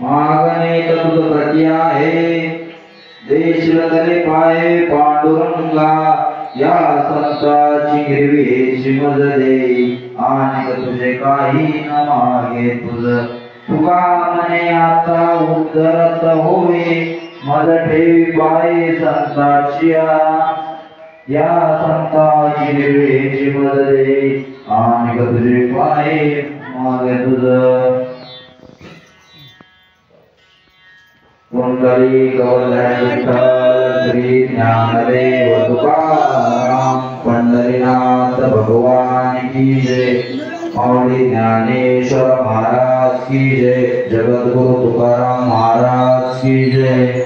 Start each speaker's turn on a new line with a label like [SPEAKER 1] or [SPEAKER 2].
[SPEAKER 1] मागणे तुझ प्रती आहे देश रतले पाये पांडुरंगा या संताची हिरवी श्रीमद दे आणि तुझे काही न मागे तुझ तुका मने आता उद्धरत होवे मद ठेवी पाये संताची या संताची हिरवी श्रीमद दे आणि तुझे पाये मागे तुझ कुंडली गौरविठ्ठल श्री ज्ञानदेव तुकाराम पंढरीनाथ भगवान की जय माऊली ज्ञानेश्वर महाराज की जय जगद्गुरु तुकाराम महाराज की जय।